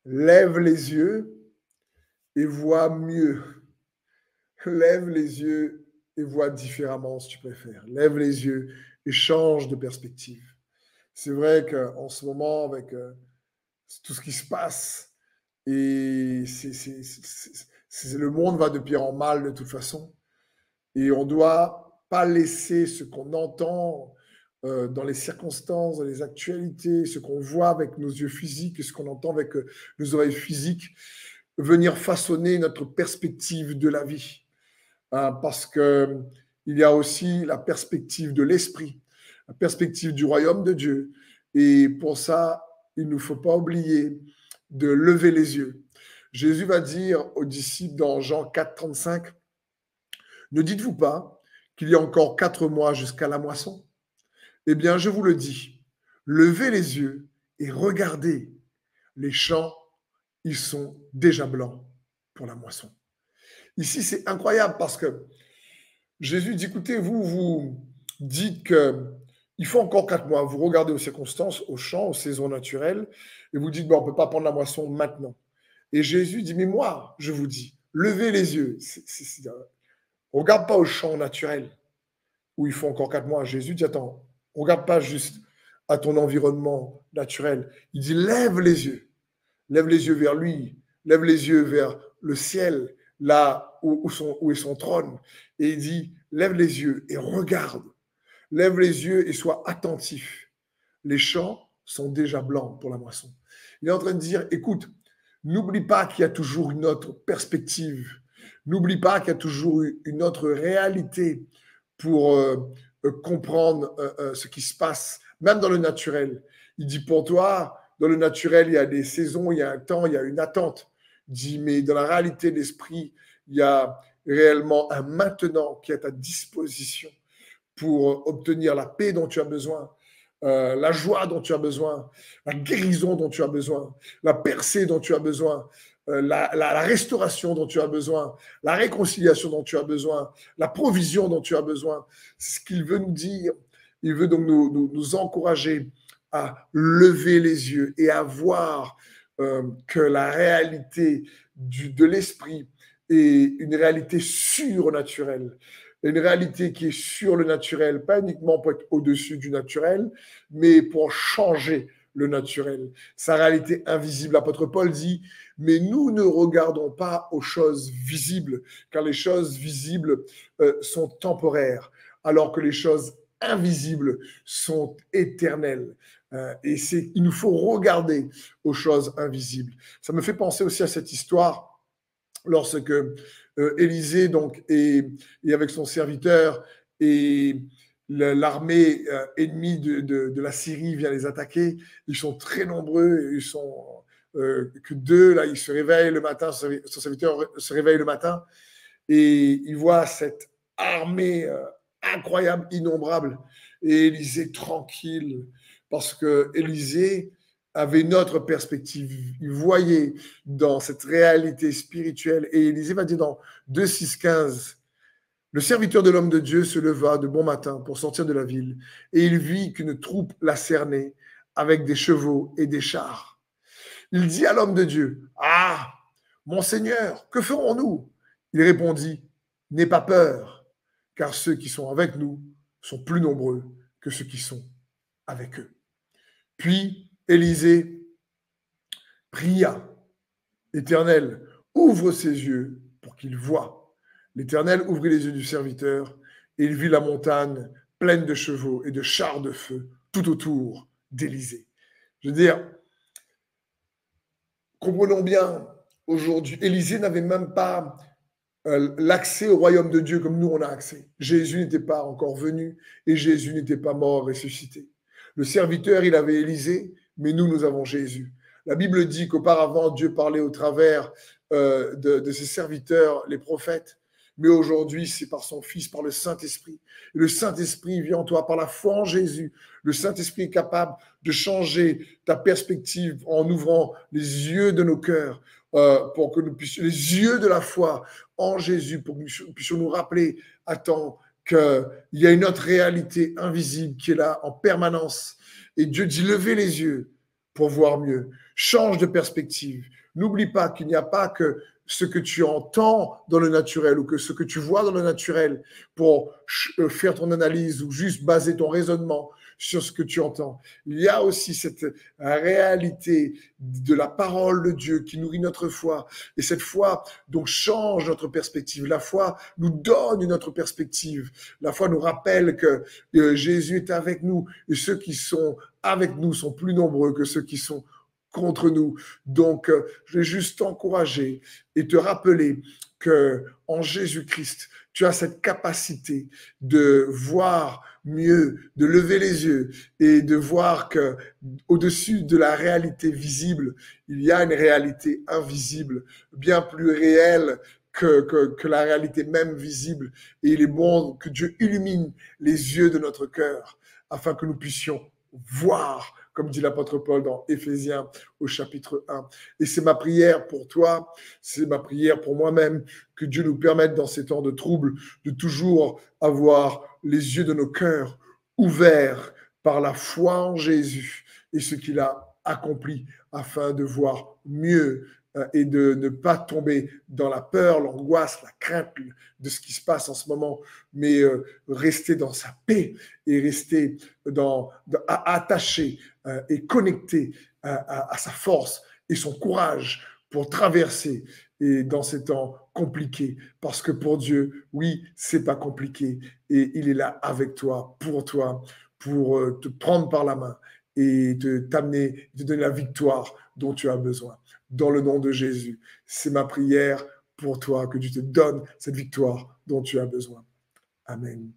Lève les yeux et vois mieux. Lève les yeux et vois différemment si tu préfères. Lève les yeux et change de perspective. C'est vrai qu'en ce moment, avec tout ce qui se passe, et le monde va de pire en mal de toute façon. Et on ne doit pas laisser ce qu'on entend dans les circonstances, dans les actualités, ce qu'on voit avec nos yeux physiques et ce qu'on entend avec nos oreilles physiques, venir façonner notre perspective de la vie. Parce qu'il y a aussi la perspective de l'esprit, la perspective du royaume de Dieu. Et pour ça, il ne faut pas oublier de lever les yeux. Jésus va dire aux disciples dans Jean 4, 35, ne dites-vous pas qu'il y a encore 4 mois jusqu'à la moisson? Eh bien, je vous le dis, levez les yeux et regardez, les champs, ils sont déjà blancs pour la moisson. Ici, c'est incroyable parce que Jésus dit, écoutez, vous dites qu'il faut encore 4 mois. Vous regardez aux circonstances, aux champs, aux saisons naturelles, et vous dites, on ne peut pas prendre la moisson maintenant. Et Jésus dit, mais moi, je vous dis, levez les yeux. On ne regarde pas aux champs naturels où il faut encore 4 mois. Jésus dit, attends, on ne regarde pas juste à ton environnement naturel. Il dit, lève les yeux. Lève les yeux vers lui. Lève les yeux vers le ciel, là où est son trône. Et il dit, lève les yeux et regarde. Lève les yeux et sois attentif. Les champs sont déjà blancs pour la moisson. Il est en train de dire, écoute, n'oublie pas qu'il y a toujours une autre perspective. N'oublie pas qu'il y a toujours une autre réalité pour comprendre ce qui se passe, même dans le naturel. Il dit, pour toi, dans le naturel, il y a des saisons, il y a un temps, il y a une attente. Il dit, mais dans la réalité de l'esprit, il y a réellement un maintenant qui est à ta disposition pour obtenir la paix dont tu as besoin, la joie dont tu as besoin, la guérison dont tu as besoin, la percée dont tu as besoin, la restauration dont tu as besoin, la réconciliation dont tu as besoin, la provision dont tu as besoin. C'est ce qu'il veut nous dire. Il veut donc nous encourager à lever les yeux et à voir que la réalité de l'esprit est une réalité surnaturelle. Une réalité qui est sur le naturel, pas uniquement pour être au-dessus du naturel, mais pour changer le naturel. Sa réalité invisible. L'apôtre Paul dit, mais nous ne regardons pas aux choses visibles, car les choses visibles sont temporaires, alors que les choses invisibles sont éternelles. Il nous faut regarder aux choses invisibles. Ça me fait penser aussi à cette histoire lorsque Élisée donc est avec son serviteur et l'armée ennemie de la Syrie vient les attaquer. Ils sont très nombreux, ils sont que 2, là, il se réveille le matin, son serviteur se réveille le matin et il voit cette armée incroyable, innombrable, et Élisée tranquille, parce que Élisée avait une autre perspective. Il voyait dans cette réalité spirituelle. Et Élisée va dire dans 2, 6, 15, le serviteur de l'homme de Dieu se leva de bon matin pour sortir de la ville, et il vit qu'une troupe la cernait avec des chevaux et des chars. Il dit à l'homme de Dieu, « Ah, mon Seigneur, que ferons-nous » Il répondit, « N'aie pas peur, car ceux qui sont avec nous sont plus nombreux que ceux qui sont avec eux. » Puis Élisée pria, « Éternel, ouvre ses yeux pour qu'il voie. » L'Éternel ouvrit les yeux du serviteur et il vit la montagne pleine de chevaux et de chars de feu tout autour d'Élisée. Je veux dire, comprenons bien, aujourd'hui, Élisée n'avait même pas l'accès au royaume de Dieu comme nous on a accès. Jésus n'était pas encore venu et Jésus n'était pas mort, ressuscité. Le serviteur, il avait Élisée, mais nous avons Jésus. La Bible dit qu'auparavant, Dieu parlait au travers de ses serviteurs, les prophètes. Mais aujourd'hui, c'est par son Fils, par le Saint-Esprit. Et le Saint-Esprit vient en toi par la foi en Jésus. Le Saint-Esprit est capable de changer ta perspective en ouvrant les yeux de nos cœurs pour que nous puissions, les yeux de la foi en Jésus, pour que nous puissions nous rappeler, attends, qu'il y a une autre réalité invisible qui est là en permanence. Et Dieu dit, levez les yeux, pour voir mieux. Change de perspective. N'oublie pas qu'il n'y a pas que ce que tu entends dans le naturel ou que ce que tu vois dans le naturel pour faire ton analyse ou juste baser ton raisonnement sur ce que tu entends. Il y a aussi cette réalité de la parole de Dieu qui nourrit notre foi. Et cette foi, donc, change notre perspective. La foi nous donne une autre perspective. La foi nous rappelle que Jésus est avec nous et ceux qui sont avec nous sont plus nombreux que ceux qui sont contre nous. Donc, je vais juste t'encourager et te rappeler que en Jésus-Christ, tu as cette capacité de voir mieux, de lever les yeux et de voir que au-dessus de la réalité visible, il y a une réalité invisible, bien plus réelle que la réalité même visible. Et il est bon que Dieu illumine les yeux de notre cœur afin que nous puissions voir, comme dit l'apôtre Paul dans Éphésiens au chapitre 1. Et c'est ma prière pour toi, c'est ma prière pour moi-même, que Dieu nous permette dans ces temps de trouble de toujours avoir les yeux de nos cœurs ouverts par la foi en Jésus et ce qu'il a accompli afin de voir mieux et de ne pas tomber dans la peur, l'angoisse, la crainte de ce qui se passe en ce moment, mais rester dans sa paix et rester attaché et connecté à sa force et son courage pour traverser et dans ces temps compliqués. Parce que pour Dieu, oui, c'est pas compliqué et il est là avec toi, pour te prendre par la main et t'amener, te donner la victoire dont tu as besoin. Dans le nom de Jésus, c'est ma prière pour toi, que Dieu te donne cette victoire dont tu as besoin. Amen.